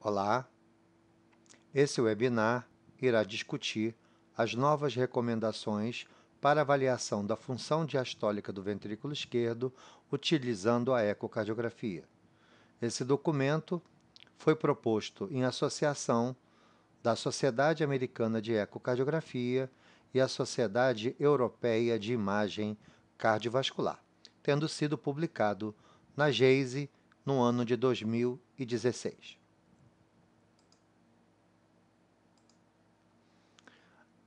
Olá, esse webinar irá discutir as novas recomendações para avaliação da função diastólica do ventrículo esquerdo utilizando a ecocardiografia. Esse documento foi proposto em associação da Sociedade Americana de Ecocardiografia e a Sociedade Europeia de Imagem Cardiovascular, tendo sido publicado na JACE no ano de 2016.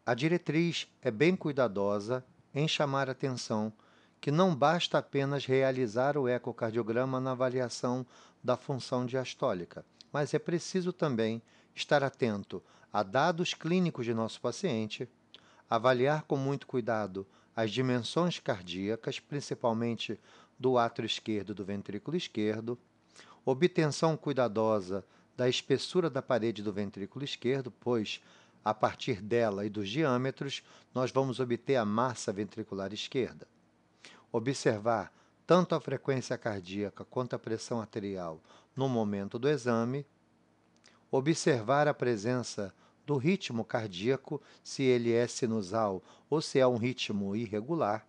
A diretriz é bem cuidadosa em chamar a atenção que não basta apenas realizar o ecocardiograma na avaliação da função diastólica, mas é preciso também estar atento a dados clínicos de nosso paciente, avaliar com muito cuidado as dimensões cardíacas, principalmente do átrio esquerdo e do ventrículo esquerdo, obtenção cuidadosa da espessura da parede do ventrículo esquerdo, pois, a partir dela e dos diâmetros, nós vamos obter a massa ventricular esquerda. Observar tanto a frequência cardíaca quanto a pressão arterial no momento do exame. Observar a presença do ritmo cardíaco, se ele é sinusal ou se é um ritmo irregular.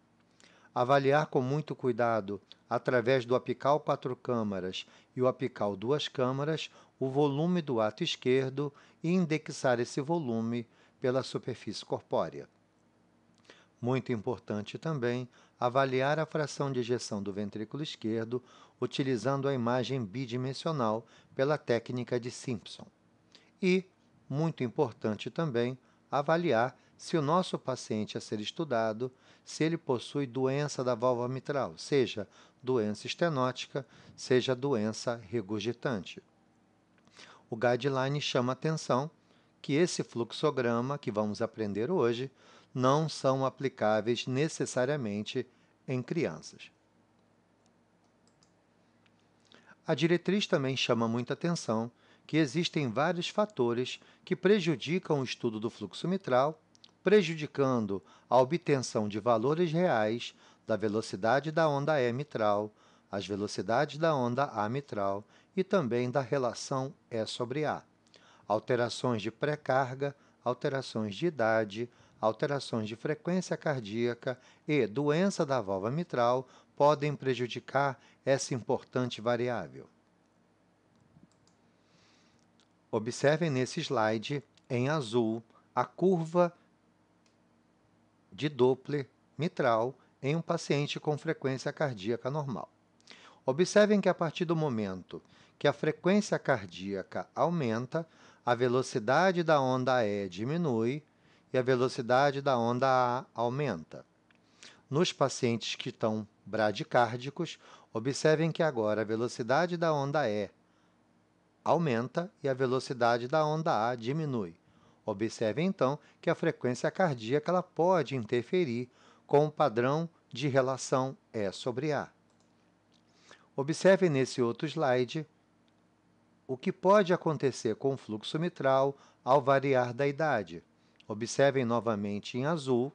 Avaliar com muito cuidado, através do apical 4 câmaras e o apical 2 câmaras, o volume do ato esquerdo e indexar esse volume pela superfície corpórea. Muito importante também, avaliar a fração de ejeção do ventrículo esquerdo utilizando a imagem bidimensional pela técnica de Simpson. E, muito importante também, avaliar se o nosso paciente a ser estudado, se ele possui doença da válvula mitral, seja doença estenótica, seja doença regurgitante. O guideline chama atenção que esse fluxograma que vamos aprender hoje não são aplicáveis necessariamente em crianças. A diretriz também chama muita atenção que existem vários fatores que prejudicam o estudo do fluxo mitral, prejudicando a obtenção de valores reais da velocidade da onda E mitral, as velocidades da onda A mitral e também da relação E sobre A. Alterações de pré-carga, alterações de idade, alterações de frequência cardíaca e doença da válvula mitral podem prejudicar essa importante variável. Observem nesse slide, em azul, a curva de Doppler mitral em um paciente com frequência cardíaca normal. Observem que a partir do momento que a frequência cardíaca aumenta, a velocidade da onda E diminui e a velocidade da onda A aumenta. Nos pacientes que estão bradicárdicos, observem que agora a velocidade da onda E aumenta e a velocidade da onda A diminui. Observe, então, que a frequência cardíaca ela pode interferir com o padrão de relação E sobre A. Observe nesse outro slide o que pode acontecer com o fluxo mitral ao variar da idade. Observem novamente em azul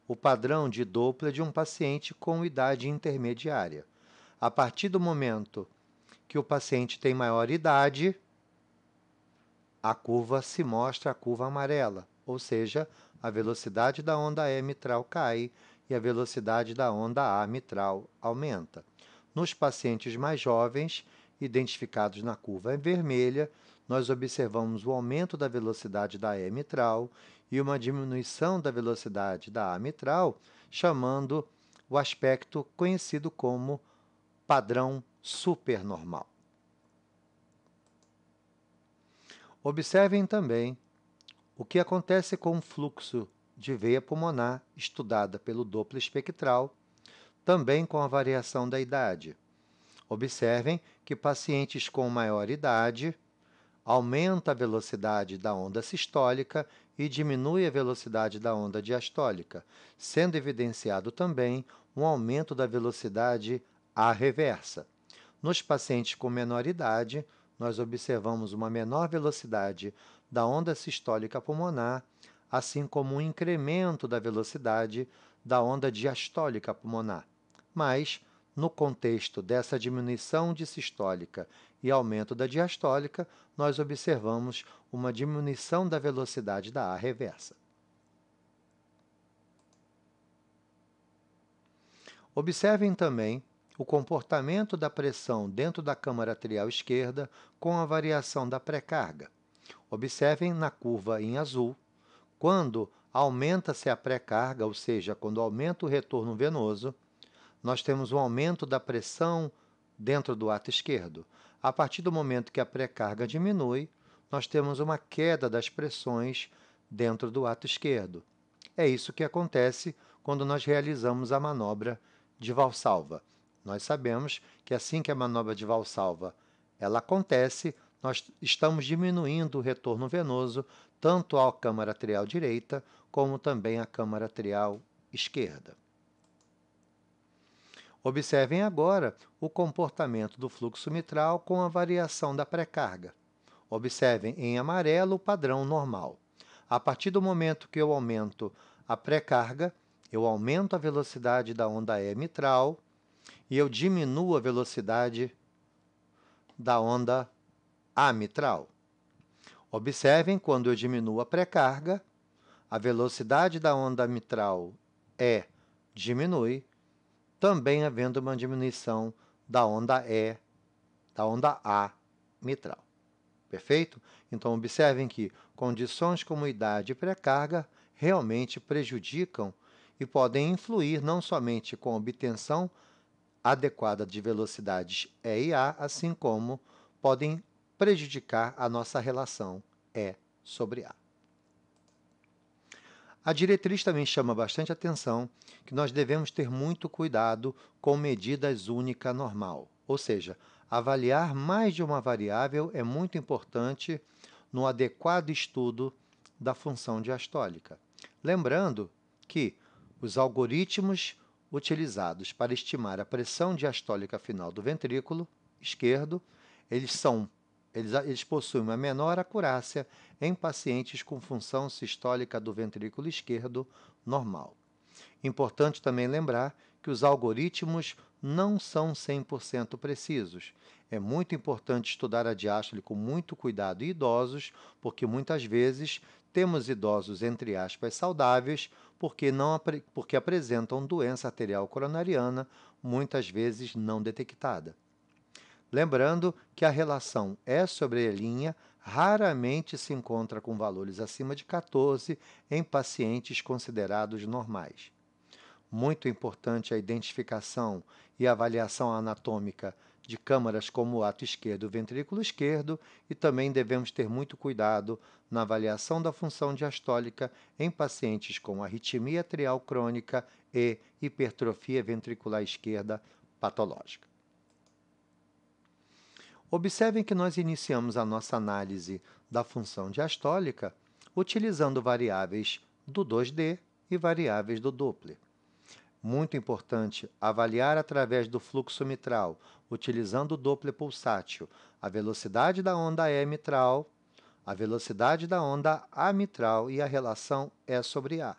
o padrão de Doppler de um paciente com idade intermediária. A partir do momento que o paciente tem maior idade, a curva se mostra a curva amarela, ou seja, a velocidade da onda E mitral cai e a velocidade da onda A mitral aumenta. Nos pacientes mais jovens, identificados na curva vermelha, nós observamos o aumento da velocidade da E mitral e uma diminuição da velocidade da A mitral, chamando o aspecto conhecido como padrão supernormal. Observem também o que acontece com o fluxo de veia pulmonar estudada pelo Doppler espectral, também com a variação da idade. Observem que pacientes com maior idade aumenta a velocidade da onda sistólica e diminui a velocidade da onda diastólica, sendo evidenciado também um aumento da velocidade A reversa. Nos pacientes com menor idade, nós observamos uma menor velocidade da onda sistólica pulmonar, assim como um incremento da velocidade da onda diastólica pulmonar. Mas, no contexto dessa diminuição de sistólica e aumento da diastólica, nós observamos uma diminuição da velocidade da A reversa. Observem também o comportamento da pressão dentro da câmara atrial esquerda com a variação da pré-carga. Observem na curva em azul, quando aumenta-se a pré-carga, ou seja, quando aumenta o retorno venoso, nós temos um aumento da pressão dentro do ato esquerdo. A partir do momento que a pré-carga diminui, nós temos uma queda das pressões dentro do ato esquerdo. É isso que acontece quando nós realizamos a manobra de Valsalva. Nós sabemos que assim que a manobra de Valsalva ela acontece, nós estamos diminuindo o retorno venoso tanto à câmara atrial direita como também à câmara atrial esquerda. Observem agora o comportamento do fluxo mitral com a variação da pré-carga. Observem em amarelo o padrão normal. A partir do momento que eu aumento a pré-carga, eu aumento a velocidade da onda E mitral e eu diminuo a velocidade da onda A mitral. Observem, quando eu diminuo a pré-carga, a velocidade da onda mitral E diminui, também havendo uma diminuição da onda E, da onda A mitral. Perfeito? Então, observem que condições como idade e pré-carga realmente prejudicam e podem influir não somente com a obtenção adequada de velocidades E e A, assim como podem prejudicar a nossa relação E sobre A. A diretriz também chama bastante atenção que nós devemos ter muito cuidado com medidas única normal, ou seja, avaliar mais de uma variável é muito importante no adequado estudo da função diastólica. Lembrando que os algoritmos utilizados para estimar a pressão diastólica final do ventrículo esquerdo, eles possuem uma menor acurácia em pacientes com função sistólica do ventrículo esquerdo normal. Importante também lembrar que os algoritmos não são 100% precisos. É muito importante estudar a diástole com muito cuidado em idosos, porque muitas vezes temos idosos, entre aspas, saudáveis, porque apresentam doença arterial coronariana, muitas vezes não detectada. Lembrando que a relação E sobre E' raramente se encontra com valores acima de 14 em pacientes considerados normais. Muito importante a identificação e avaliação anatômica de câmaras como o ato esquerdo e o ventrículo esquerdo, e também devemos ter muito cuidado na avaliação da função diastólica em pacientes com arritmia atrial crônica e hipertrofia ventricular esquerda patológica. Observem que nós iniciamos a nossa análise da função diastólica utilizando variáveis do 2D e variáveis do Doppler. Muito importante avaliar através do fluxo mitral, utilizando o Doppler pulsátil, a velocidade da onda E mitral, a velocidade da onda A mitral e a relação E sobre A.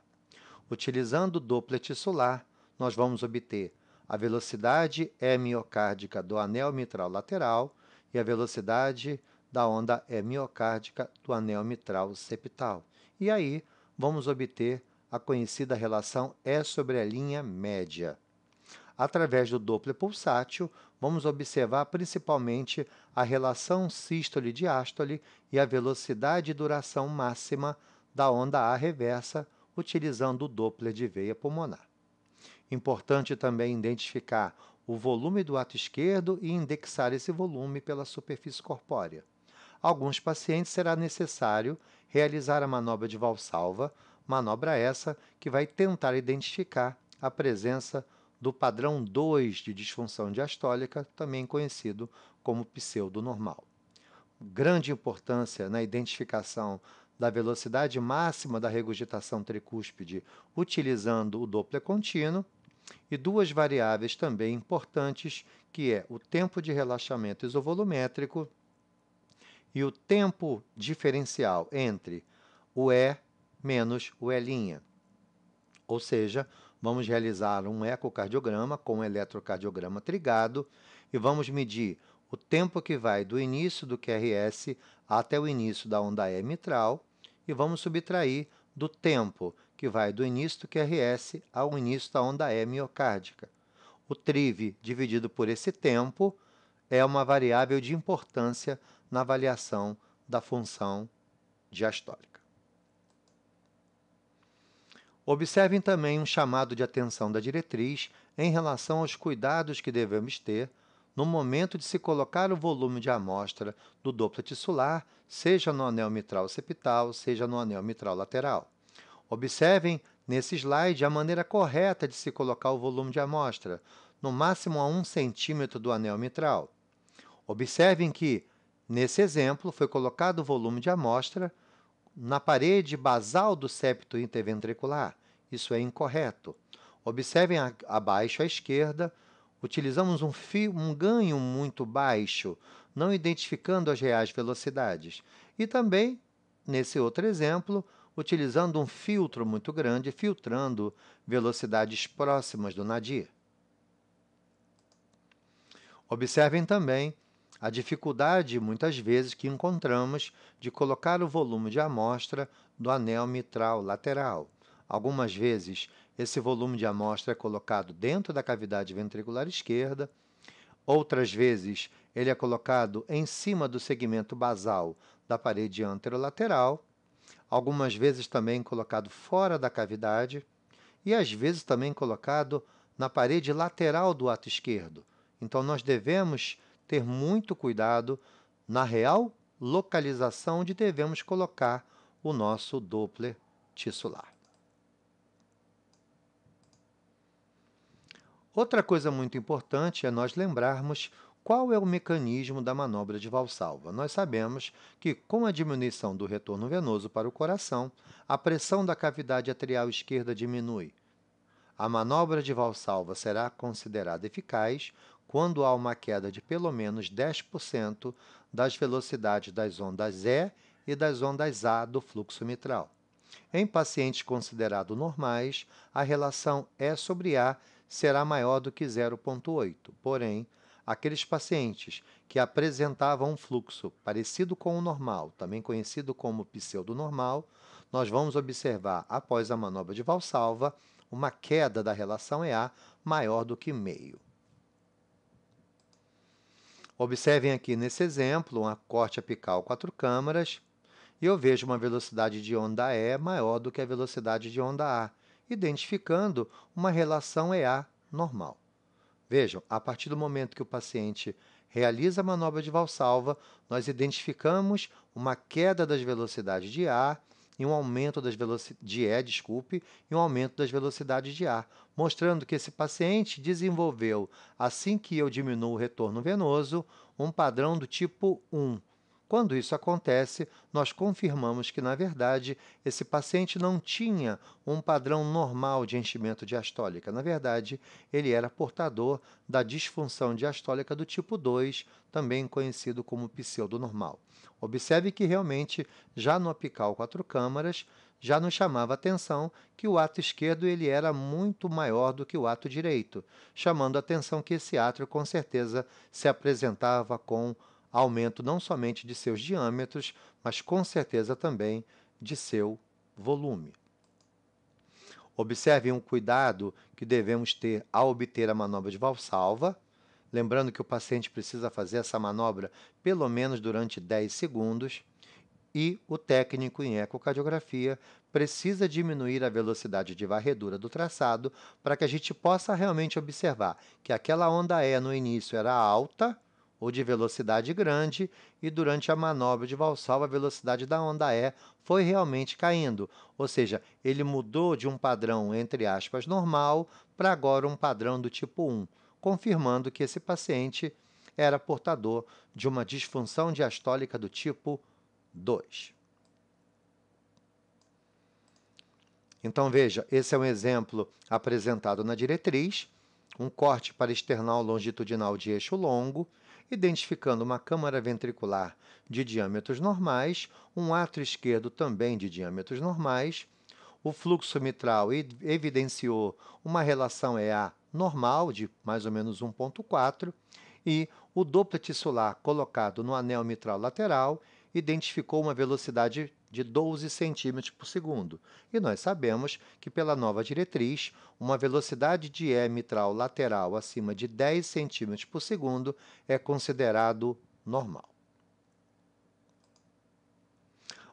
Utilizando o Doppler tissular, nós vamos obter a velocidade E miocárdica do anel mitral lateral e a velocidade da onda E miocárdica do anel mitral septal. E aí, vamos obter a conhecida relação E sobre a linha média. Através do Doppler pulsátil, vamos observar principalmente a relação sístole-diástole e a velocidade e duração máxima da onda A reversa, utilizando o Doppler de veia pulmonar. Importante também identificar o volume do ato esquerdo e indexar esse volume pela superfície corpórea. Alguns pacientes será necessário realizar a manobra de Valsalva, manobra essa que vai tentar identificar a presença do padrão 2 de disfunção diastólica, também conhecido como pseudonormal. Grande importância na identificação da velocidade máxima da regurgitação tricúspide utilizando o Doppler contínuo, e duas variáveis também importantes, que é o tempo de relaxamento isovolumétrico e o tempo diferencial entre o E menos o E'. Ou seja, Vamos realizar um ecocardiograma com um eletrocardiograma trigado e vamos medir o tempo que vai do início do QRS até o início da onda E mitral e vamos subtrair do tempo que vai do início do QRS ao início da onda E miocárdica. O TRIV dividido por esse tempo é uma variável de importância na avaliação da função diastólica. Observem também um chamado de atenção da diretriz em relação aos cuidados que devemos ter no momento de se colocar o volume de amostra do Doppler tissular, seja no anel mitral septal, seja no anel mitral lateral. Observem nesse slide a maneira correta de se colocar o volume de amostra, no máximo a 1 centímetro do anel mitral. Observem que, nesse exemplo, foi colocado o volume de amostra na parede basal do septo interventricular. Isso é incorreto. Observem abaixo à esquerda, utilizamos um ganho muito baixo, não identificando as reais velocidades. E também, nesse outro exemplo, utilizando um filtro muito grande, filtrando velocidades próximas do nadir. Observem também a dificuldade, muitas vezes, que encontramos de colocar o volume de amostra do anel mitral lateral. Algumas vezes, esse volume de amostra é colocado dentro da cavidade ventricular esquerda, outras vezes, ele é colocado em cima do segmento basal da parede anterolateral, algumas vezes também colocado fora da cavidade e, às vezes, também colocado na parede lateral do ato esquerdo. Então, nós devemos ter muito cuidado na real localização onde devemos colocar o nosso Doppler tissular. Outra coisa muito importante é nós lembrarmos qual é o mecanismo da manobra de Valsalva. Nós sabemos que, com a diminuição do retorno venoso para o coração, a pressão da cavidade atrial esquerda diminui. A manobra de Valsalva será considerada eficaz quando há uma queda de pelo menos 10% das velocidades das ondas E e das ondas A do fluxo mitral. Em pacientes considerados normais, a relação E sobre A será maior do que 0,8. Porém, aqueles pacientes que apresentavam um fluxo parecido com o normal, também conhecido como pseudonormal, nós vamos observar, após a manobra de Valsalva, uma queda da relação EA maior do que meio. Observem aqui nesse exemplo uma corte apical 4 câmaras e eu vejo uma velocidade de onda E maior do que a velocidade de onda A, identificando uma relação EA normal. Vejam, a partir do momento que o paciente realiza a manobra de Valsalva, nós identificamos uma queda das velocidades de A e um aumento de E, e um aumento das velocidades de A, mostrando que esse paciente desenvolveu, assim que eu diminuo o retorno venoso, um padrão do tipo 1. Quando isso acontece, nós confirmamos que, na verdade, esse paciente não tinha um padrão normal de enchimento diastólica. Na verdade, ele era portador da disfunção diastólica do tipo 2, também conhecido como pseudonormal. Observe que, realmente, já no apical 4 câmaras, já nos chamava a atenção que o ato esquerdo ele era muito maior do que o ato direito, chamando a atenção que esse átrio, com certeza, se apresentava com aumento não somente de seus diâmetros, mas com certeza também de seu volume. Observem um cuidado que devemos ter ao obter a manobra de Valsalva, lembrando que o paciente precisa fazer essa manobra pelo menos durante 10 segundos, e o técnico em ecocardiografia precisa diminuir a velocidade de varredura do traçado para que a gente possa realmente observar que aquela onda E no início era alta, ou de velocidade grande, e durante a manobra de Valsalva a velocidade da onda E foi realmente caindo, ou seja, ele mudou de um padrão, entre aspas, normal, para agora um padrão do tipo 1, confirmando que esse paciente era portador de uma disfunção diastólica do tipo 2. Então, veja, esse é um exemplo apresentado na diretriz, um corte para external longitudinal de eixo longo, identificando uma câmara ventricular de diâmetros normais, um átrio esquerdo também de diâmetros normais, o fluxo mitral evidenciou uma relação EA normal de mais ou menos 1,4 e o Doppler tissular colocado no anel mitral lateral identificou uma velocidade de 12 centímetros por segundo. E nós sabemos que, pela nova diretriz, uma velocidade de E mitral lateral acima de 10 centímetros por segundo é considerado normal.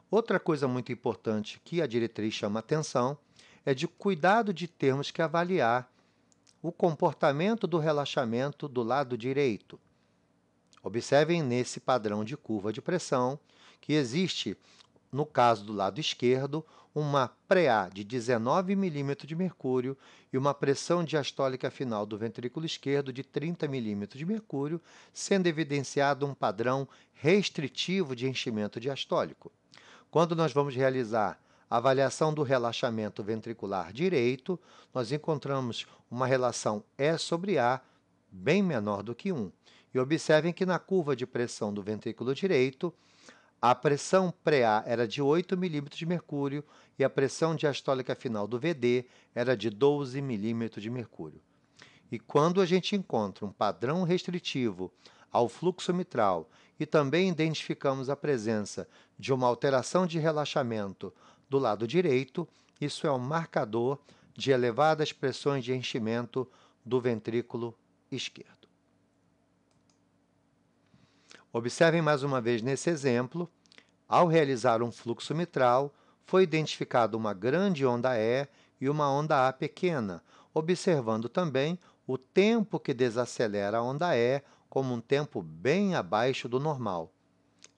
Outra coisa muito importante que a diretriz chama atenção é de cuidado de termos que avaliar o comportamento do relaxamento do lado direito. Observem nesse padrão de curva de pressão que existe, no caso do lado esquerdo, uma pré-A de 19 milímetros de mercúrio e uma pressão diastólica final do ventrículo esquerdo de 30 milímetros de mercúrio, sendo evidenciado um padrão restritivo de enchimento diastólico. Quando nós vamos realizar a avaliação do relaxamento ventricular direito, nós encontramos uma relação E sobre A bem menor do que 1. E observem que na curva de pressão do ventrículo direito, a pressão pré-A era de 8 milímetros de mercúrio e a pressão diastólica final do VD era de 12 milímetros de mercúrio. E quando a gente encontra um padrão restritivo ao fluxo mitral e também identificamos a presença de uma alteração de relaxamento do lado direito, isso é um marcador de elevadas pressões de enchimento do ventrículo esquerdo. Observem mais uma vez nesse exemplo, ao realizar um fluxo mitral, foi identificada uma grande onda E e uma onda A pequena, observando também o tempo que desacelera a onda E como um tempo bem abaixo do normal.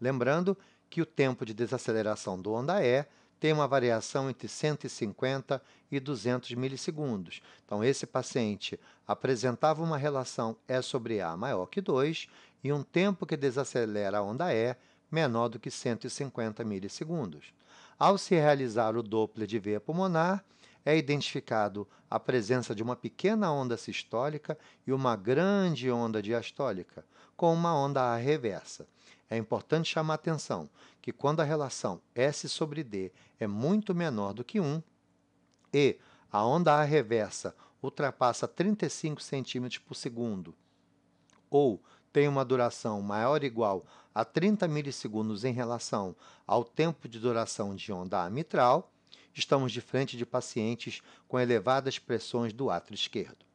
Lembrando que o tempo de desaceleração do onda E tem uma variação entre 150 e 200 milissegundos. Então, esse paciente apresentava uma relação E sobre A maior que 2 e um tempo que desacelera a onda E menor do que 150 milissegundos. Ao se realizar o Doppler de veia pulmonar, é identificado a presença de uma pequena onda sistólica e uma grande onda diastólica, com uma onda A reversa. É importante chamar a atenção que quando a relação S sobre D é muito menor do que 1 e a onda A reversa ultrapassa 35 centímetros por segundo ou tem uma duração maior ou igual a 30 milissegundos em relação ao tempo de duração de onda A mitral, estamos de frente de pacientes com elevadas pressões do átrio esquerdo.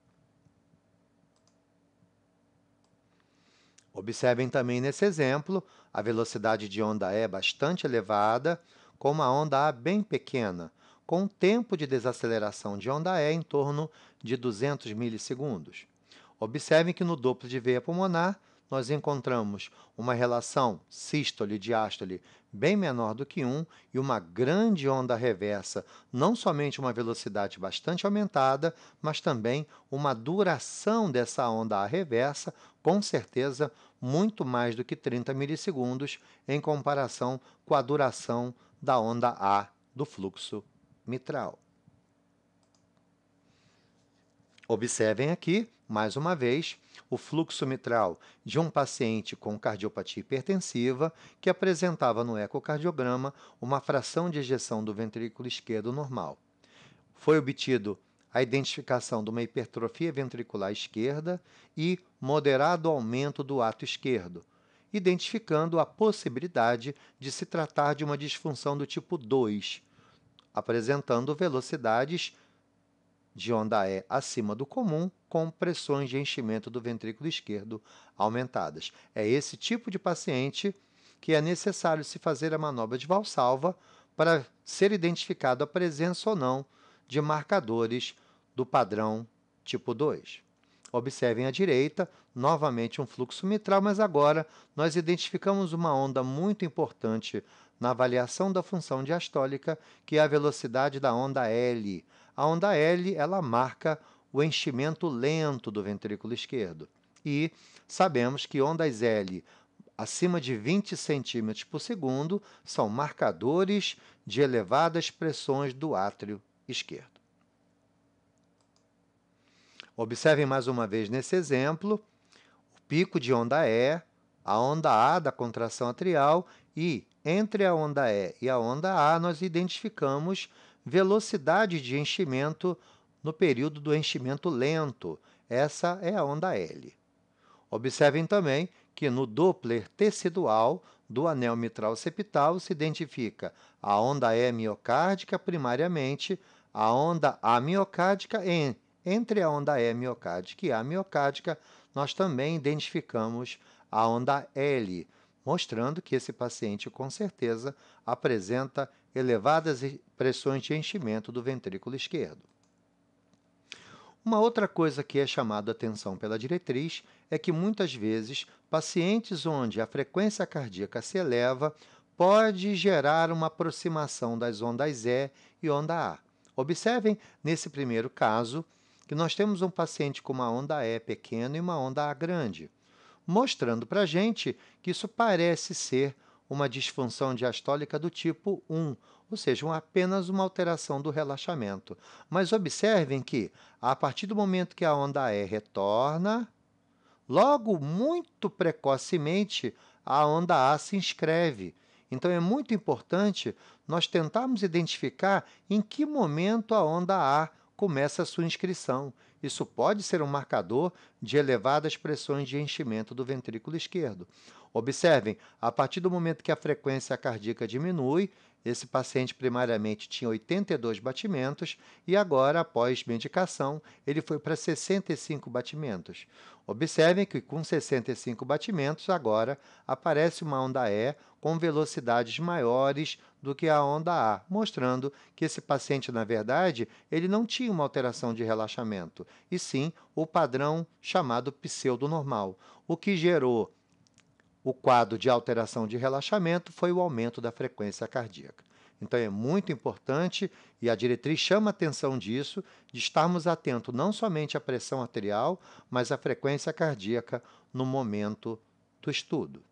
Observem também nesse exemplo a velocidade de onda E bastante elevada, com uma onda A bem pequena, com um tempo de desaceleração de onda E em torno de 200 milissegundos. Observem que no Doppler de veia pulmonar, nós encontramos uma relação sístole-diástole bem menor do que 1 e uma grande onda reversa, não somente uma velocidade bastante aumentada, mas também uma duração dessa onda A reversa, com certeza, muito mais do que 30 milissegundos em comparação com a duração da onda A do fluxo mitral. Observem aqui, mais uma vez, o fluxo mitral de um paciente com cardiopatia hipertensiva que apresentava no ecocardiograma uma fração de ejeção do ventrículo esquerdo normal. Foi obtido a identificação de uma hipertrofia ventricular esquerda e moderado aumento do ato esquerdo, identificando a possibilidade de se tratar de uma disfunção do tipo 2, apresentando velocidades de onda E acima do comum, com pressões de enchimento do ventrículo esquerdo aumentadas. É esse tipo de paciente que é necessário se fazer a manobra de Valsalva para ser identificado a presença ou não de marcadores do padrão tipo 2. Observem à direita, novamente um fluxo mitral, mas agora nós identificamos uma onda muito importante na avaliação da função diastólica, que é a velocidade da onda L. A onda L, ela marca o enchimento lento do ventrículo esquerdo. E sabemos que ondas L acima de 20 centímetros por segundo são marcadores de elevadas pressões do átrio esquerdo. Observem mais uma vez nesse exemplo o pico de onda E, a onda A da contração atrial e entre a onda E e a onda A nós identificamos velocidade de enchimento no período do enchimento lento. Essa é a onda L. Observem também que no Doppler tecidual do anel mitral septal se identifica a onda E miocárdica primariamente, a onda A miocárdica entre a onda E miocárdica e A miocárdica, nós também identificamos a onda L, mostrando que esse paciente com certeza apresenta elevadas pressões de enchimento do ventrículo esquerdo. Uma outra coisa que é chamada a atenção pela diretriz é que muitas vezes pacientes onde a frequência cardíaca se eleva pode gerar uma aproximação das ondas E e onda A. Observem nesse primeiro caso que nós temos um paciente com uma onda E pequena e uma onda A grande, mostrando para a gente que isso parece ser uma disfunção diastólica do tipo 1, ou seja, apenas uma alteração do relaxamento. Mas observem que, a partir do momento que a onda E retorna, logo, muito precocemente, a onda A se inscreve. Então, é muito importante nós tentarmos identificar em que momento a onda A começa a sua inscrição. Isso pode ser um marcador de elevadas pressões de enchimento do ventrículo esquerdo. Observem, a partir do momento que a frequência cardíaca diminui, esse paciente primariamente tinha 82 batimentos e agora, após medicação, ele foi para 65 batimentos. Observem que com 65 batimentos, agora aparece uma onda E com velocidades maiores do que a onda A, mostrando que esse paciente, na verdade, ele não tinha uma alteração de relaxamento, e sim o padrão chamado pseudonormal. O que gerou o quadro de alteração de relaxamento foi o aumento da frequência cardíaca. Então, é muito importante, e a diretriz chama a atenção disso, de estarmos atentos não somente à pressão arterial, mas à frequência cardíaca no momento do estudo.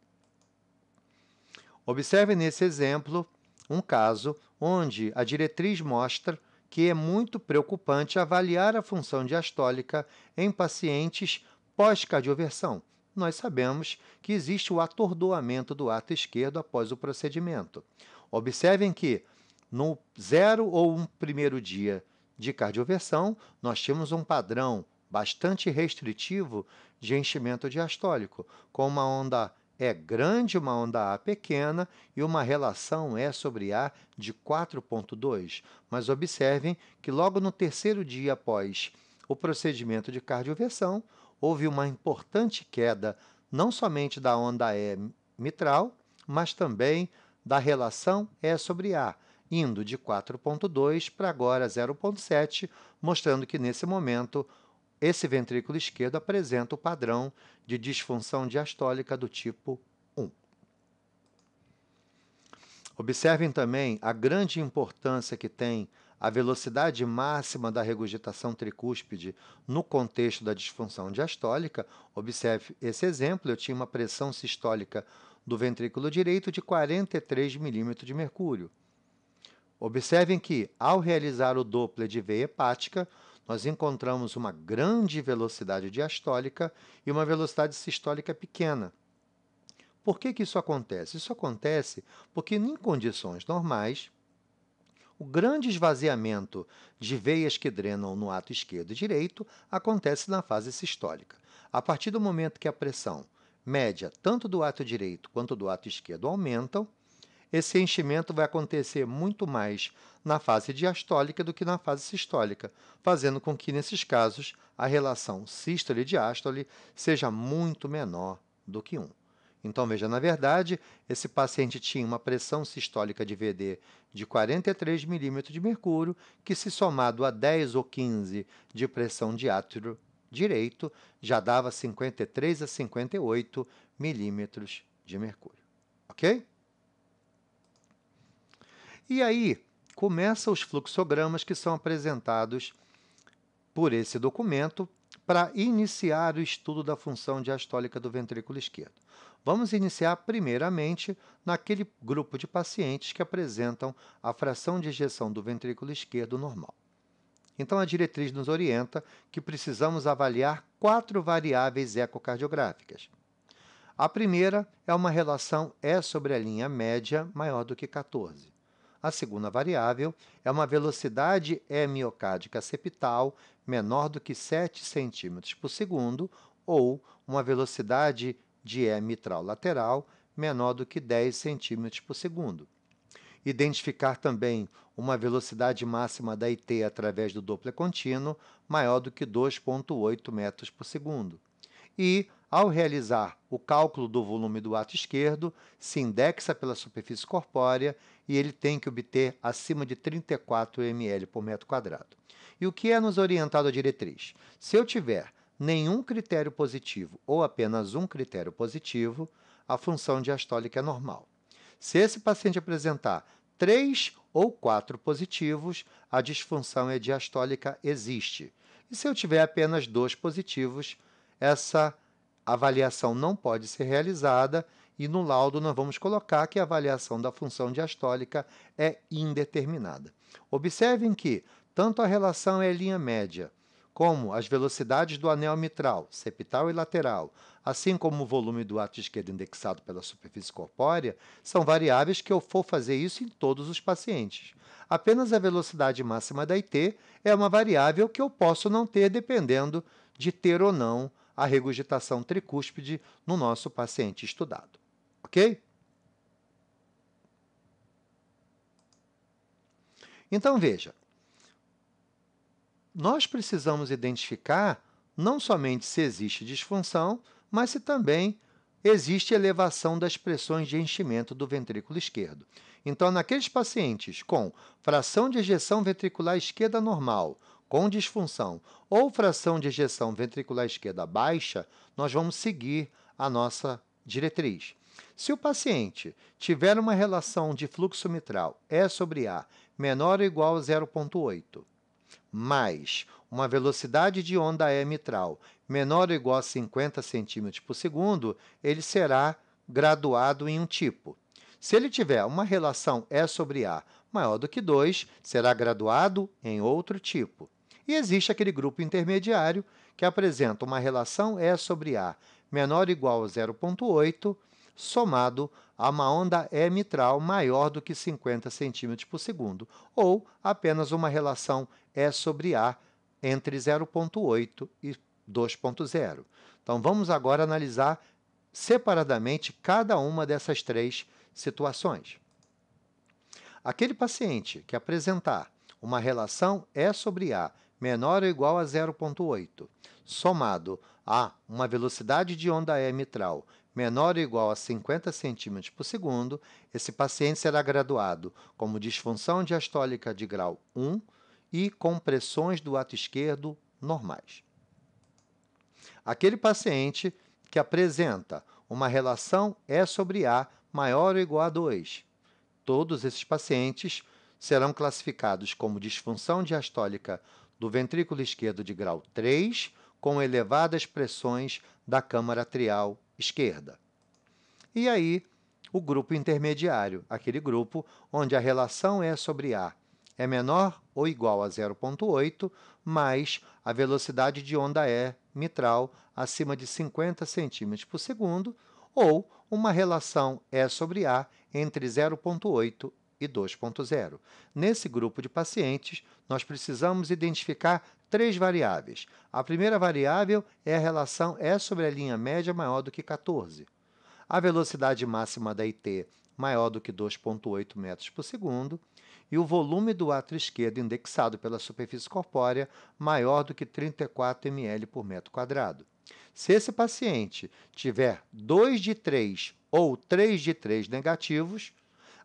Observe nesse exemplo um caso onde a diretriz mostra que é muito preocupante avaliar a função diastólica em pacientes pós-cardioversão. Nós sabemos que existe o atordoamento do ato esquerdo após o procedimento. Observem que no 0 ou 1 primeiro dia de cardioversão, nós tínhamos um padrão bastante restritivo de enchimento diastólico, com uma onda E grande, uma onda A pequena e uma relação E sobre A de 4,2. Mas observem que logo no terceiro dia após o procedimento de cardioversão, houve uma importante queda não somente da onda E mitral, mas também da relação E sobre A, indo de 4,2 para agora 0,7, mostrando que nesse momento esse ventrículo esquerdo apresenta o padrão de disfunção diastólica do tipo 1. Observem também a grande importância que tem a velocidade máxima da regurgitação tricúspide no contexto da disfunção diastólica. Observe esse exemplo, eu tinha uma pressão sistólica do ventrículo direito de 43 milímetros de mercúrio. Observem que, ao realizar o Doppler de veia hepática, nós encontramos uma grande velocidade diastólica e uma velocidade sistólica pequena. Por que isso acontece? Isso acontece porque, em condições normais, o grande esvaziamento de veias que drenam no ato esquerdo e direito acontece na fase sistólica. A partir do momento que a pressão média, tanto do ato direito quanto do ato esquerdo, aumentam, esse enchimento vai acontecer muito mais na fase diastólica do que na fase sistólica, fazendo com que, nesses casos, a relação sístole e diástole seja muito menor do que 1. Então, veja, na verdade, esse paciente tinha uma pressão sistólica de VD de 43 milímetros de mercúrio, que, se somado a 10 ou 15 de pressão de átrio direito, já dava 53 a 58 milímetros de mercúrio. Ok? E aí, começam os fluxogramas que são apresentados por esse documento para iniciar o estudo da função diastólica do ventrículo esquerdo. Vamos iniciar primeiramente naquele grupo de pacientes que apresentam a fração de ejeção do ventrículo esquerdo normal. Então, a diretriz nos orienta que precisamos avaliar 4 variáveis ecocardiográficas. A primeira é uma relação E sobre a linha média maior do que 14. A segunda variável é uma velocidade hemiocárdica septal menor do que 7 centímetros por segundo ou uma velocidade de E mitral lateral menor do que 10 centímetros por segundo. Identificar também uma velocidade máxima da IT através do Doppler contínuo maior do que 2,8 metros por segundo. E, ao realizar o cálculo do volume do ato esquerdo, se indexa pela superfície corpórea e ele tem que obter acima de 34 ml por metro quadrado. E o que é nos orientado à diretriz? Se eu tiver nenhum critério positivo ou apenas um critério positivo, a função diastólica é normal. Se esse paciente apresentar 3 ou 4 positivos, a disfunção diastólica existe. E se eu tiver apenas 2 positivos, essa avaliação não pode ser realizada e no laudo nós vamos colocar que a avaliação da função diastólica é indeterminada. Observem que tanto a relação é linha média, como as velocidades do anel mitral, septal e lateral, assim como o volume do ato esquerdo indexado pela superfície corpórea, são variáveis que eu vou fazer isso em todos os pacientes. Apenas a velocidade máxima da IT é uma variável que eu posso não ter dependendo de ter ou não a regurgitação tricúspide no nosso paciente estudado. Ok? Então, veja, nós precisamos identificar não somente se existe disfunção, mas se também existe elevação das pressões de enchimento do ventrículo esquerdo. Então, naqueles pacientes com fração de ejeção ventricular esquerda normal, com disfunção, ou fração de ejeção ventricular esquerda baixa, nós vamos seguir a nossa diretriz. Se o paciente tiver uma relação de fluxo mitral E sobre A menor ou igual a 0,8, mais uma velocidade de onda E mitral menor ou igual a 50 cm por segundo, ele será graduado em um tipo. Se ele tiver uma relação E sobre A maior do que 2, será graduado em outro tipo. E existe aquele grupo intermediário que apresenta uma relação E sobre A menor ou igual a 0,8, somado a uma onda E mitral maior do que 50 cm por segundo, ou apenas uma relação E sobre A entre 0,8 e 2,0. Então, vamos agora analisar separadamente cada uma dessas três situações. Aquele paciente que apresentar uma relação E sobre A menor ou igual a 0,8, somado a uma velocidade de onda E mitral menor ou igual a 50 cm por segundo, esse paciente será graduado como disfunção diastólica de grau 1 e com pressões do ato esquerdo normais. Aquele paciente que apresenta uma relação E sobre A maior ou igual a 2, todos esses pacientes serão classificados como disfunção diastólica do ventrículo esquerdo de grau 3, com elevadas pressões da câmara atrial esquerda. E aí, o grupo intermediário, aquele grupo onde a relação E sobre A é menor ou igual a 0,8, mais a velocidade de onda E mitral acima de 50 cm por segundo, ou uma relação E sobre A entre 0,8 e 2,0. Nesse grupo de pacientes, nós precisamos identificar três variáveis. A primeira variável é a relação E sobre a linha média maior do que 14. A velocidade máxima da IT maior do que 2,8 metros por segundo e o volume do átrio esquerdo indexado pela superfície corpórea maior do que 34 ml por metro quadrado. Se esse paciente tiver 2 de 3 ou 3 de 3 negativos,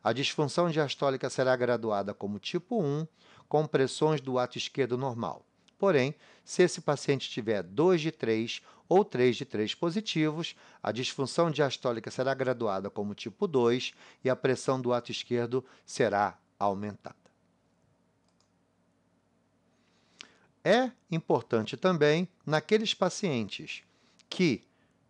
a disfunção diastólica será graduada como tipo 1, com pressões do átrio esquerdo normal. Porém, se esse paciente tiver 2 de 3 ou 3 de 3 positivos, a disfunção diastólica será graduada como tipo 2 e a pressão do átrio esquerdo será aumentada. É importante também, naqueles pacientes que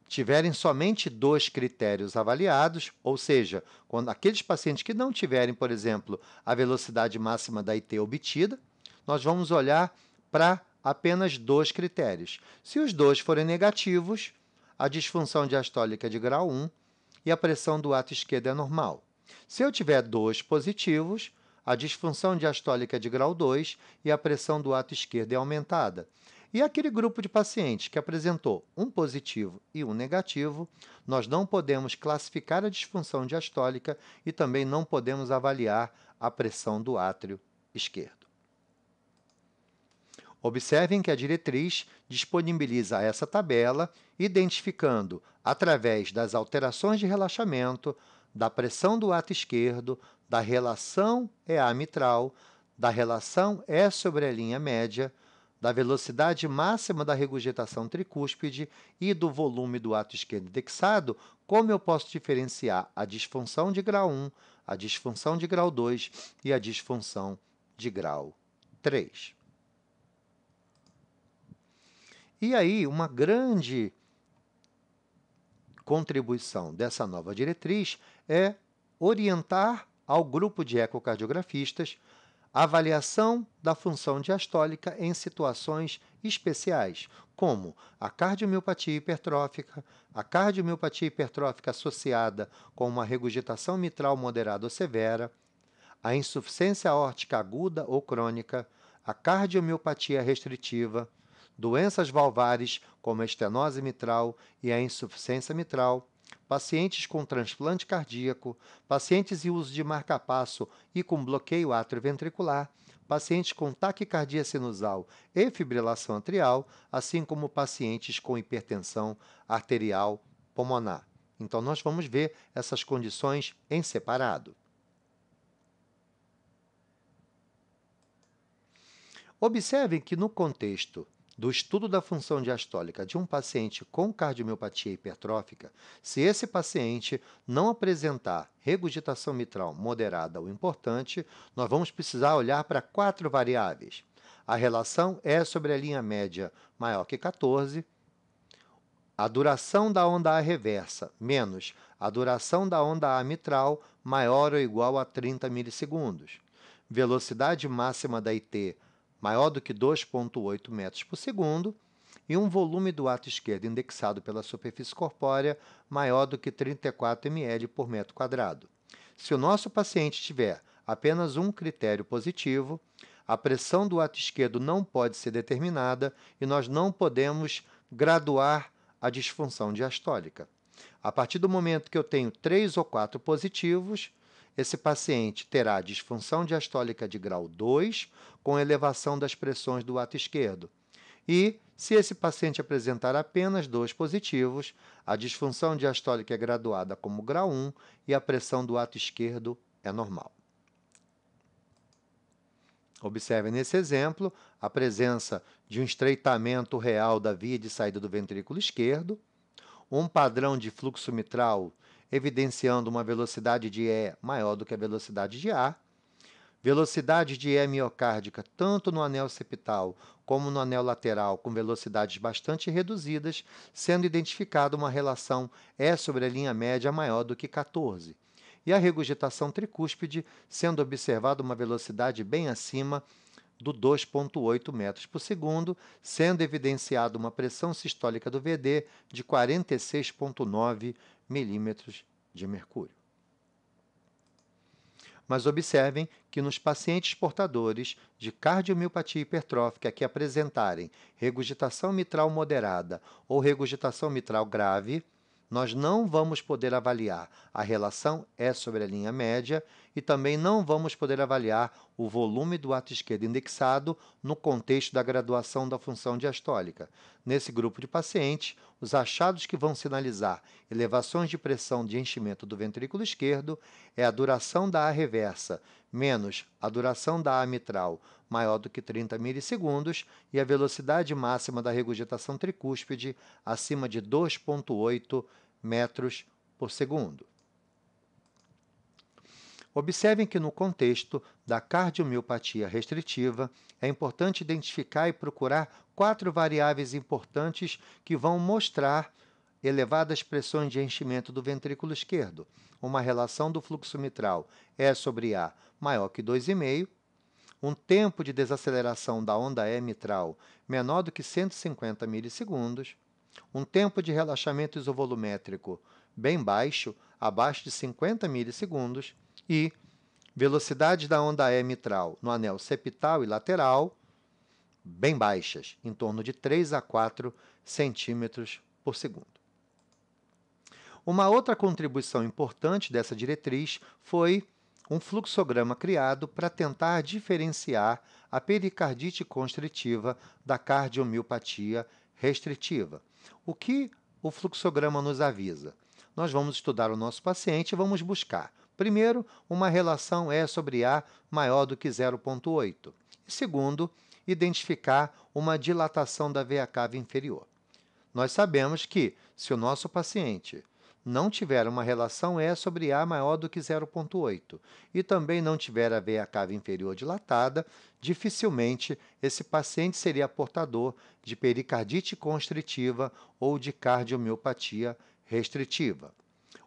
tiverem somente 2 critérios avaliados, ou seja, quando aqueles pacientes que não tiverem, por exemplo, a velocidade máxima da IT obtida, nós vamos olhar para apenas 2 critérios. Se os 2 forem negativos, a disfunção diastólica é de grau 1 e a pressão do átrio esquerdo é normal. Se eu tiver 2 positivos, a disfunção diastólica é de grau 2 e a pressão do ato esquerdo é aumentada. E aquele grupo de pacientes que apresentou um positivo e um negativo, nós não podemos classificar a disfunção diastólica e também não podemos avaliar a pressão do átrio esquerdo. Observem que a diretriz disponibiliza essa tabela, identificando, através das alterações de relaxamento, da pressão do ato esquerdo, da relação EA mitral, da relação E sobre a linha média, da velocidade máxima da regurgitação tricúspide e do volume do ato esquerdo indexado, como eu posso diferenciar a disfunção de grau 1, a disfunção de grau 2 e a disfunção de grau 3. E aí, uma grande contribuição dessa nova diretriz é orientar ao grupo de ecocardiografistas a avaliação da função diastólica em situações especiais, como a cardiomiopatia hipertrófica, a cardiomiopatia hipertrófica associada com uma regurgitação mitral moderada ou severa, a insuficiência aórtica aguda ou crônica, a cardiomiopatia restritiva, doenças valvares como a estenose mitral e a insuficiência mitral, pacientes com transplante cardíaco, pacientes em uso de marcapasso e com bloqueio atrioventricular, pacientes com taquicardia sinusal e fibrilação atrial, assim como pacientes com hipertensão arterial pulmonar. Então, nós vamos ver essas condições em separado. Observem que, no contexto do estudo da função diastólica de um paciente com cardiomiopatia hipertrófica, se esse paciente não apresentar regurgitação mitral moderada ou importante, nós vamos precisar olhar para 4 variáveis. A relação E sobre a linha média maior que 14, a duração da onda A reversa menos a duração da onda A mitral maior ou igual a 30 milissegundos, velocidade máxima da IT maior do que 2,8 metros por segundo e um volume do ato esquerdo indexado pela superfície corpórea maior do que 34 ml por metro quadrado. Se o nosso paciente tiver apenas um critério positivo, a pressão do ato esquerdo não pode ser determinada e nós não podemos graduar a disfunção diastólica. A partir do momento que eu tenho 3 ou 4 positivos, esse paciente terá disfunção diastólica de grau 2, com elevação das pressões do ato esquerdo. E, se esse paciente apresentar apenas 2 positivos, a disfunção diastólica é graduada como grau 1 e a pressão do ato esquerdo é normal. Observe nesse exemplo a presença de um estreitamento real da via de saída do ventrículo esquerdo, um padrão de fluxo mitral evidenciando uma velocidade de E maior do que a velocidade de A, velocidade de E miocárdica tanto no anel septal como no anel lateral com velocidades bastante reduzidas, sendo identificada uma relação E sobre a linha média maior do que 14, e a regurgitação tricúspide sendo observada uma velocidade bem acima do 2,8 metros por segundo, sendo evidenciada uma pressão sistólica do VD de 46,9 milímetros de mercúrio. Mas observem que nos pacientes portadores de cardiomiopatia hipertrófica que apresentarem regurgitação mitral moderada ou regurgitação mitral grave, nós não vamos poder avaliar a relação E sobre a linha média e também não vamos poder avaliar o volume do ato esquerdo indexado no contexto da graduação da função diastólica. Nesse grupo de pacientes, os achados que vão sinalizar elevações de pressão de enchimento do ventrículo esquerdo é a duração da A reversa menos a duração da A mitral maior do que 30 milissegundos e a velocidade máxima da regurgitação tricúspide acima de 2,8 metros por segundo. Observem que no contexto da cardiomiopatia restritiva, é importante identificar e procurar 4 variáveis importantes que vão mostrar elevadas pressões de enchimento do ventrículo esquerdo, uma relação do fluxo mitral E sobre A maior que 2,5, um tempo de desaceleração da onda E mitral menor do que 150 milissegundos, um tempo de relaxamento isovolumétrico bem baixo, abaixo de 50 milissegundos, e Velocidade da onda E mitral no anel septal e lateral, bem baixas, em torno de 3 a 4 centímetros por segundo. Uma outra contribuição importante dessa diretriz foi um fluxograma criado para tentar diferenciar a pericardite constritiva da cardiomiopatia restritiva. O que o fluxograma nos avisa? Nós vamos estudar o nosso paciente e vamos buscar, primeiro, uma relação E sobre A maior do que 0,8. E segundo, identificar uma dilatação da veia cava inferior. Nós sabemos que, se o nosso paciente não tiver uma relação E sobre A maior do que 0,8 e também não tiver a veia cava inferior dilatada, dificilmente esse paciente seria portador de pericardite constritiva ou de cardiomiopatia restritiva.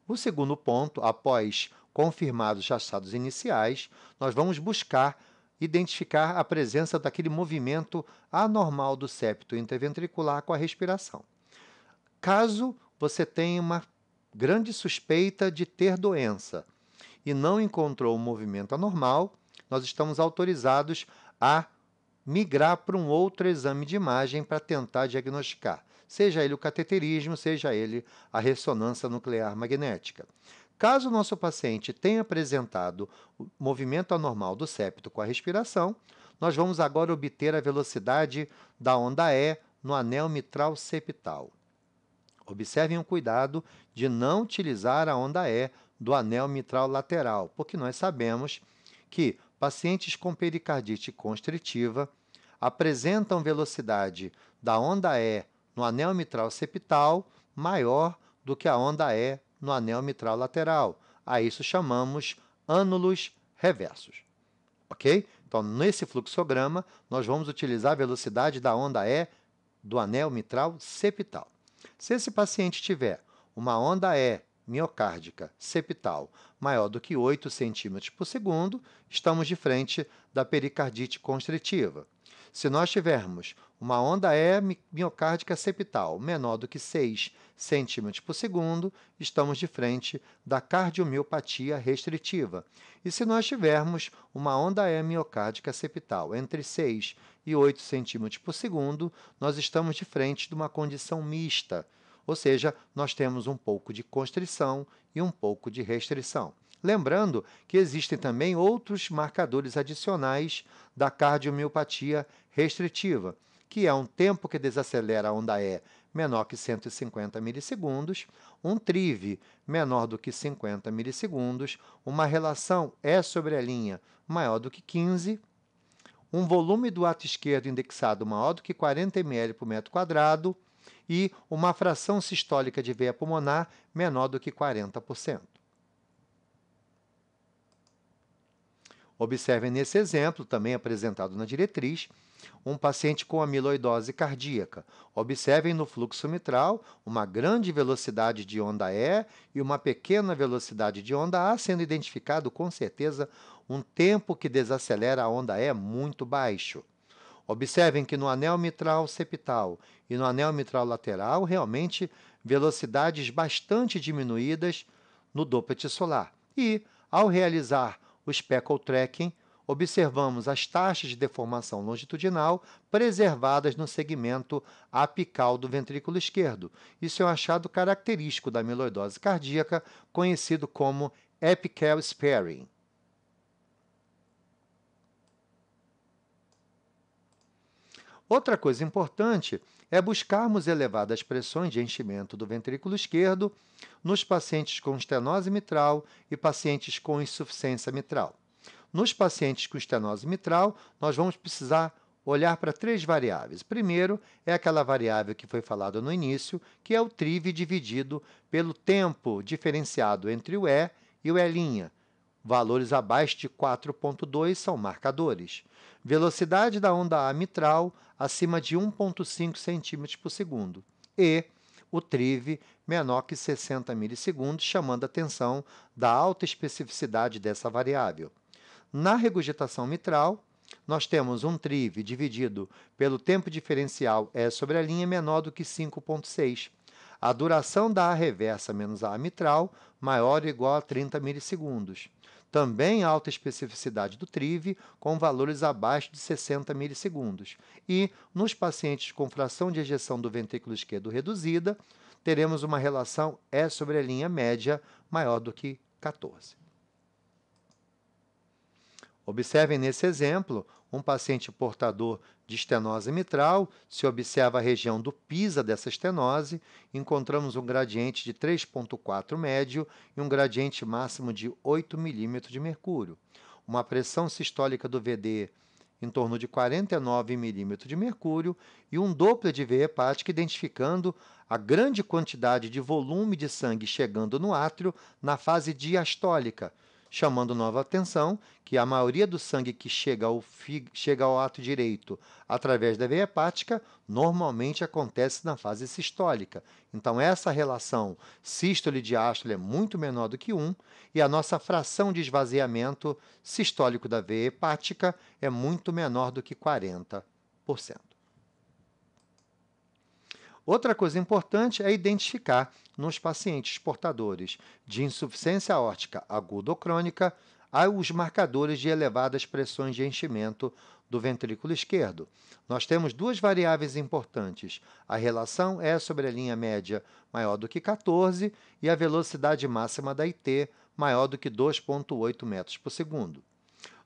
O segundo ponto, após confirmados os achados iniciais, nós vamos buscar identificar a presença daquele movimento anormal do septo interventricular com a respiração. Caso você tenha uma grande suspeita de ter doença e não encontrou um movimento anormal, nós estamos autorizados a migrar para um outro exame de imagem para tentar diagnosticar, seja ele o cateterismo, seja ele a ressonância nuclear magnética. Caso o nosso paciente tenha apresentado o movimento anormal do septo com a respiração, nós vamos agora obter a velocidade da onda E no anel mitral septal. Observem o cuidado de não utilizar a onda E do anel mitral lateral, porque nós sabemos que pacientes com pericardite constritiva apresentam velocidade da onda E no anel mitral septal maior do que a onda E no anel mitral lateral. A isso chamamos ânulos reversos. Ok? Então, nesse fluxograma, nós vamos utilizar a velocidade da onda E do anel mitral septal. Se esse paciente tiver uma onda E miocárdica septal maior do que 8 centímetros por segundo, estamos de frente da pericardite constritiva. Se nós tivermos uma onda E miocárdica septal menor do que 6 centímetros por segundo, estamos de frente da cardiomiopatia restritiva. E se nós tivermos uma onda E miocárdica septal entre 6 e 8 centímetros por segundo, nós estamos de frente de uma condição mista, ou seja, nós temos um pouco de constrição e um pouco de restrição. Lembrando que existem também outros marcadores adicionais da cardiomiopatia restritiva, que é um tempo que desacelera a onda E menor que 150 milissegundos, um TRIV menor do que 50 milissegundos, uma relação E sobre a linha maior do que 15, um volume do ato esquerdo indexado maior do que 40 ml por metro quadrado e uma fração sistólica de veia pulmonar menor do que 40%. Observem nesse exemplo, também apresentado na diretriz, um paciente com amiloidose cardíaca. Observem no fluxo mitral uma grande velocidade de onda E e uma pequena velocidade de onda A, sendo identificado com certeza um tempo que desacelera a onda E muito baixo. Observem que no anel mitral septal e no anel mitral lateral, realmente velocidades bastante diminuídas no Doppler solar. E, ao realizar o speckle tracking, observamos as taxas de deformação longitudinal preservadas no segmento apical do ventrículo esquerdo. Isso é um achado característico da amiloidose cardíaca, conhecido como apical sparing. Outra coisa importante é buscarmos elevadas pressões de enchimento do ventrículo esquerdo nos pacientes com estenose mitral e pacientes com insuficiência mitral. Nos pacientes com estenose mitral, nós vamos precisar olhar para 3 variáveis. Primeiro, é aquela variável que foi falada no início, que é o TRIV dividido pelo tempo diferenciado entre o E e o E'. Valores abaixo de 4,2 são marcadores. Velocidade da onda A mitral acima de 1,5 centímetros por segundo. E o TRIV menor que 60 milissegundos, chamando a atenção da alta especificidade dessa variável. Na regurgitação mitral, nós temos um TRIV dividido pelo tempo diferencial E sobre a linha menor do que 5,6. A duração da A reversa menos a mitral maior ou igual a 30 milissegundos. Também alta especificidade do TRIV, com valores abaixo de 60 milissegundos. E, nos pacientes com fração de ejeção do ventrículo esquerdo reduzida, teremos uma relação E sobre a linha média maior do que 14. Observem nesse exemplo um paciente portador de estenose mitral. Se observa a região do pisa dessa estenose, encontramos um gradiente de 3,4 médio e um gradiente máximo de 8 milímetros de mercúrio. Uma pressão sistólica do VD em torno de 49 milímetros de mercúrio e um Doppler de veia hepática identificando a grande quantidade de volume de sangue chegando no átrio na fase diastólica, chamando nova atenção que a maioria do sangue que chega ao átrio direito através da veia hepática normalmente acontece na fase sistólica. Então, essa relação sístole e diástole é muito menor do que 1 e a nossa fração de esvaziamento sistólico da veia hepática é muito menor do que 40%. Outra coisa importante é identificar nos pacientes portadores de insuficiência aórtica aguda ou crônica os marcadores de elevadas pressões de enchimento do ventrículo esquerdo. Nós temos duas variáveis importantes. A relação E sobre a linha média maior do que 14 e a velocidade máxima da IT maior do que 2,8 metros por segundo.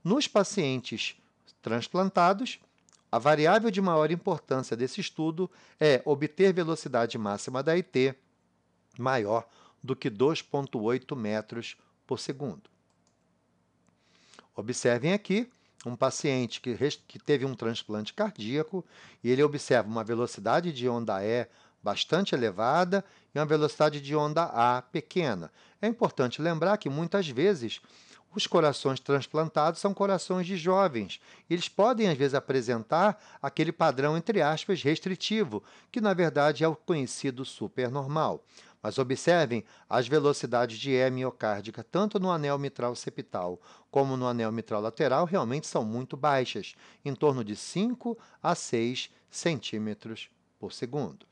Nos pacientes transplantados, a variável de maior importância desse estudo é obter velocidade máxima da IT maior do que 2,8 metros por segundo. Observem aqui um paciente que teve um transplante cardíaco e ele observa uma velocidade de onda E bastante elevada e uma velocidade de onda A pequena. É importante lembrar que muitas vezes os corações transplantados são corações de jovens. Eles podem, às vezes, apresentar aquele padrão, entre aspas, restritivo, que, na verdade, é o conhecido supernormal. Mas observem as velocidades de E miocárdica, tanto no anel mitral septal como no anel mitral lateral, realmente são muito baixas, em torno de 5 a 6 centímetros por segundo.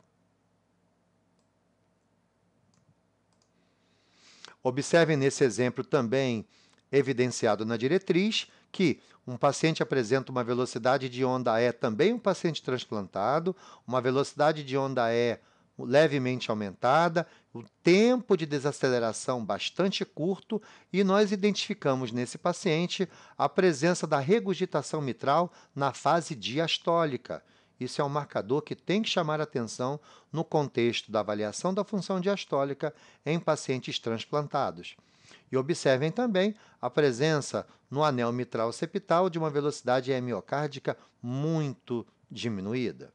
Observem nesse exemplo também evidenciado na diretriz que um paciente apresenta uma velocidade de onda E, também um paciente transplantado, uma velocidade de onda E levemente aumentada, o tempo de desaceleração bastante curto e nós identificamos nesse paciente a presença da regurgitação mitral na fase diastólica. Isso é um marcador que tem que chamar atenção no contexto da avaliação da função diastólica em pacientes transplantados. E observem também a presença no anel mitral septal de uma velocidade hemiocárdica muito diminuída.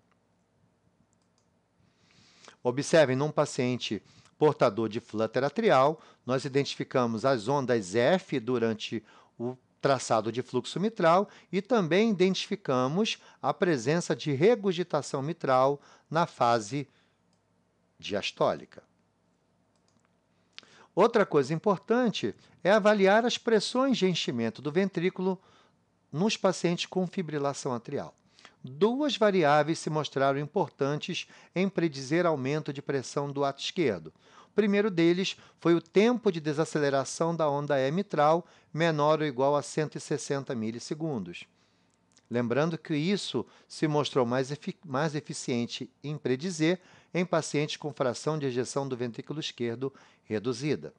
Observem, num paciente portador de flutter atrial, nós identificamos as ondas F durante o traçado de fluxo mitral e também identificamos a presença de regurgitação mitral na fase diastólica. Outra coisa importante é avaliar as pressões de enchimento do ventrículo nos pacientes com fibrilação atrial. Duas variáveis se mostraram importantes em predizer aumento de pressão do ato esquerdo. O primeiro deles foi o tempo de desaceleração da onda E mitral menor ou igual a 160 milissegundos. Lembrando que isso se mostrou mais eficiente em predizer em pacientes com fração de ejeção do ventrículo esquerdo reduzida.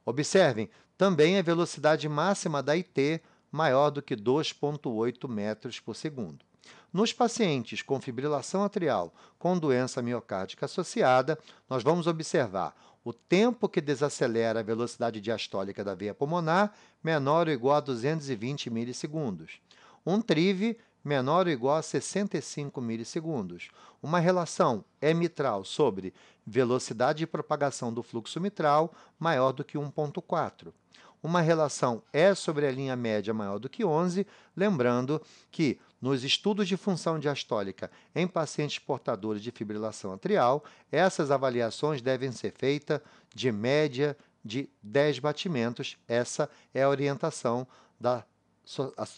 Observem também a velocidade máxima da IT maior do que 2,8 metros por segundo. Nos pacientes com fibrilação atrial com doença miocárdica associada, nós vamos observar o tempo que desacelera a velocidade diastólica da veia pulmonar menor ou igual a 220 milissegundos. Um TRIV menor ou igual a 65 milissegundos. Uma relação E mitral sobre velocidade de propagação do fluxo mitral maior do que 1,4. Uma relação E sobre a linha média maior do que 11, lembrando que nos estudos de função diastólica em pacientes portadores de fibrilação atrial, essas avaliações devem ser feitas de média de 10 batimentos. Essa é a orientação da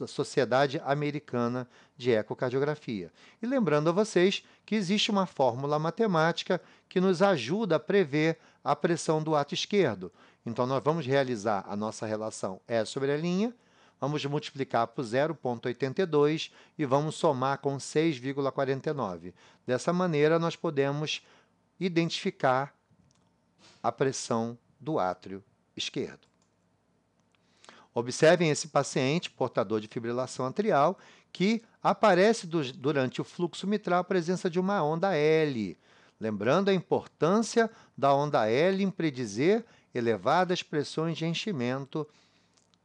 Sociedade Americana de Ecocardiografia. E lembrando a vocês que existe uma fórmula matemática que nos ajuda a prever a pressão do ato esquerdo. Então, nós vamos realizar a nossa relação E sobre a', vamos multiplicar por 0,82 e vamos somar com 6,49. Dessa maneira, nós podemos identificar a pressão do átrio esquerdo. Observem esse paciente portador de fibrilação atrial que aparece durante o fluxo mitral a presença de uma onda L. Lembrando a importância da onda L em predizer elevadas pressões de enchimento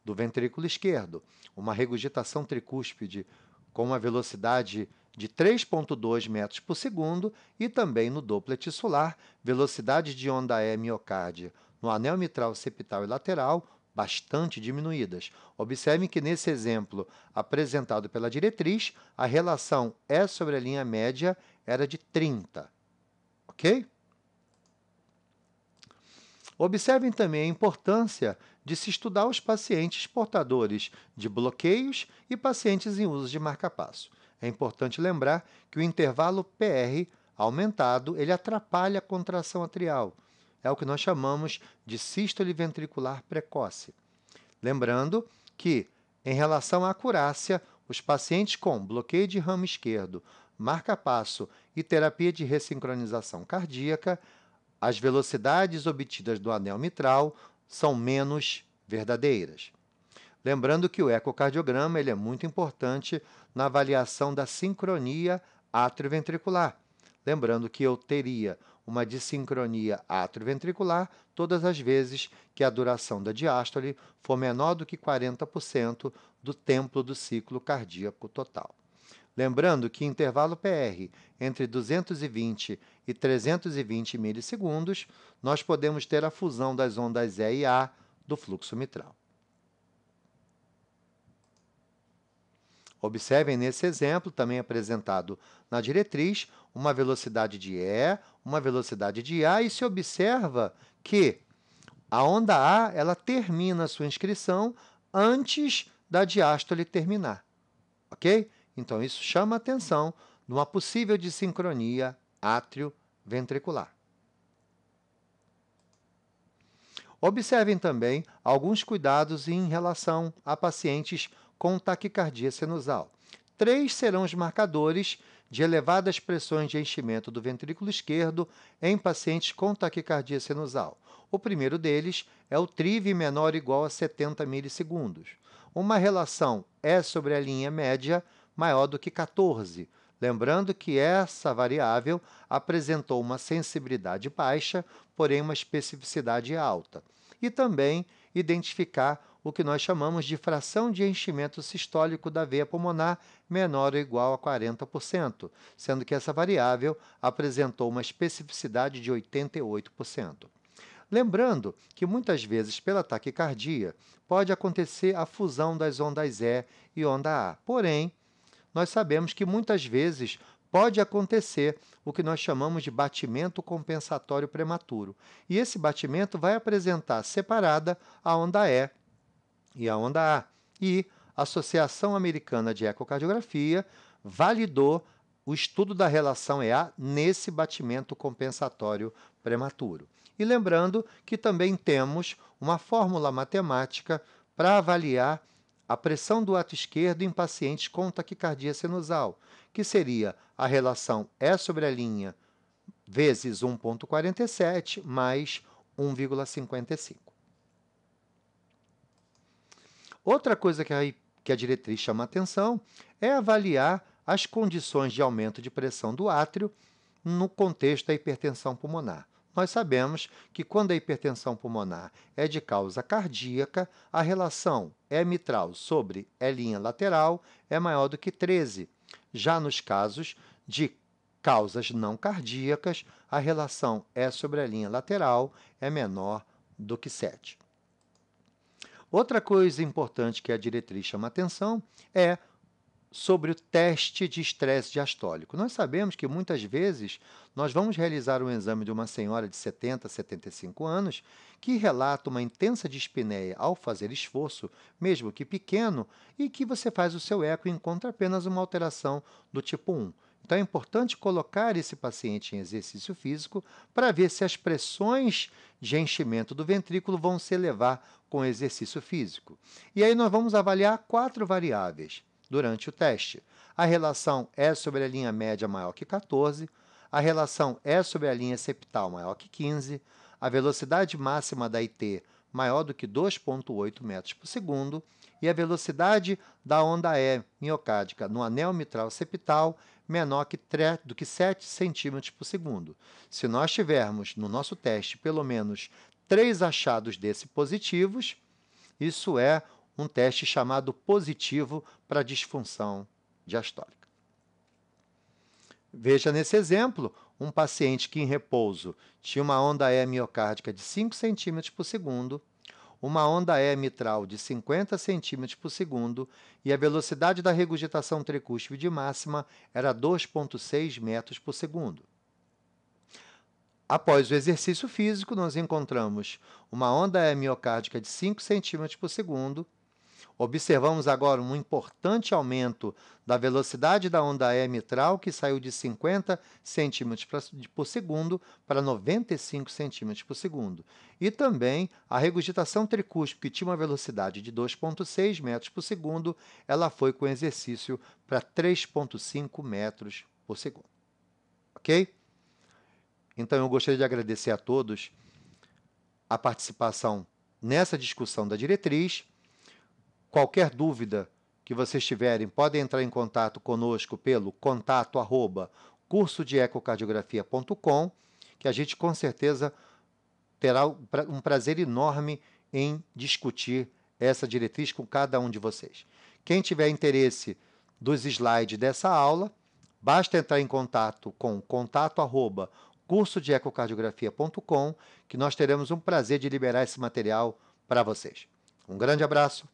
do ventrículo esquerdo. Uma regurgitação tricúspide com uma velocidade de 3,2 metros por segundo e também no Doppler tissular, velocidade de onda E miocárdia no anel mitral septal e lateral bastante diminuídas. Observem que nesse exemplo apresentado pela diretriz, a relação E sobre a linha média era de 30, ok? Observem também a importância de se estudar os pacientes portadores de bloqueios e pacientes em uso de marca-passo. É importante lembrar que o intervalo PR aumentado ele atrapalha a contração atrial. É o que nós chamamos de sístole ventricular precoce. Lembrando que, em relação à acurácia, os pacientes com bloqueio de ramo esquerdo, marca-passo e terapia de ressincronização cardíaca, as velocidades obtidas do anel mitral são menos verdadeiras. Lembrando que o ecocardiograma ele é muito importante na avaliação da sincronia atrioventricular. Lembrando que eu teria uma dissincronia atrioventricular todas as vezes que a duração da diástole for menor do que 40% do tempo do ciclo cardíaco total. Lembrando que intervalo PR entre 220 e 320 milissegundos, nós podemos ter a fusão das ondas E e A do fluxo mitral. Observem nesse exemplo, também apresentado na diretriz, uma velocidade de E, uma velocidade de A, e se observa que a onda A ela termina a sua inscrição antes da diástole terminar, ok? Então, isso chama a atenção de uma possível dissincronia átrio-ventricular. Observem também alguns cuidados em relação a pacientes com taquicardia sinusal. 3 serão os marcadores de elevadas pressões de enchimento do ventrículo esquerdo em pacientes com taquicardia sinusal. O primeiro deles é o TRIV menor ou igual a 70 milissegundos. Uma relação E sobre a linha média maior do que 14. Lembrando que essa variável apresentou uma sensibilidade baixa, porém uma especificidade alta. E também identificar o que nós chamamos de fração de enchimento sistólico da veia pulmonar menor ou igual a 40%, sendo que essa variável apresentou uma especificidade de 88%. Lembrando que muitas vezes pela taquicardia pode acontecer a fusão das ondas E e onda A, porém, nós sabemos que muitas vezes pode acontecer o que nós chamamos de batimento compensatório prematuro. E esse batimento vai apresentar separada a onda E e a onda A. E a Associação Americana de Ecocardiografia validou o estudo da relação EA nesse batimento compensatório prematuro. E lembrando que também temos uma fórmula matemática para avaliar a pressão do ato esquerdo em pacientes com taquicardia sinusal, que seria a relação E sobre a linha vezes 1,47 mais 1,55. Outra coisa que a diretriz chama atenção é avaliar as condições de aumento de pressão do átrio no contexto da hipertensão pulmonar. Nós sabemos que quando a hipertensão pulmonar é de causa cardíaca, a relação E mitral sobre E' lateral é maior do que 13. Já nos casos de causas não cardíacas, a relação E sobre a linha lateral é menor do que 7. Outra coisa importante que a diretriz chama atenção é sobre o teste de estresse diastólico. Nós sabemos que muitas vezes nós vamos realizar um exame de uma senhora de 70, 75 anos que relata uma intensa dispneia ao fazer esforço, mesmo que pequeno, e que você faz o seu eco e encontra apenas uma alteração do tipo 1. Então, é importante colocar esse paciente em exercício físico para ver se as pressões de enchimento do ventrículo vão se elevar com o exercício físico. E aí nós vamos avaliar 4 variáveis durante o teste. A relação E sobre a linha média maior que 14, a relação E sobre a linha septal maior que 15, a velocidade máxima da IT maior do que 2,8 metros por segundo e a velocidade da onda E miocárdica no anel mitral septal menor do que 7 centímetros por segundo. Se nós tivermos no nosso teste pelo menos 3 achados desses positivos, isso é um teste chamado positivo para disfunção diastólica. Veja nesse exemplo, um paciente que em repouso tinha uma onda E miocárdica de 5 centímetros por segundo, uma onda E mitral de 50 centímetros por segundo e a velocidade da regurgitação tricúspide máxima era 2,6 metros por segundo. Após o exercício físico, nós encontramos uma onda E miocárdica de 5 centímetros por segundo. Observamos agora um importante aumento da velocidade da onda E mitral, que saiu de 50 centímetros por segundo para 95 centímetros por segundo. E também a regurgitação tricúspide, que tinha uma velocidade de 2,6 metros por segundo, ela foi com exercício para 3,5 metros por segundo. Ok? Então, eu gostaria de agradecer a todos a participação nessa discussão da diretriz. Qualquer dúvida que vocês tiverem, podem entrar em contato conosco pelo contato@cursodeecocardiografia.com, que a gente com certeza terá um prazer enorme em discutir essa diretriz com cada um de vocês. Quem tiver interesse dos slides dessa aula, basta entrar em contato com contato@cursodeecocardiografia.com, que nós teremos um prazer de liberar esse material para vocês. Um grande abraço.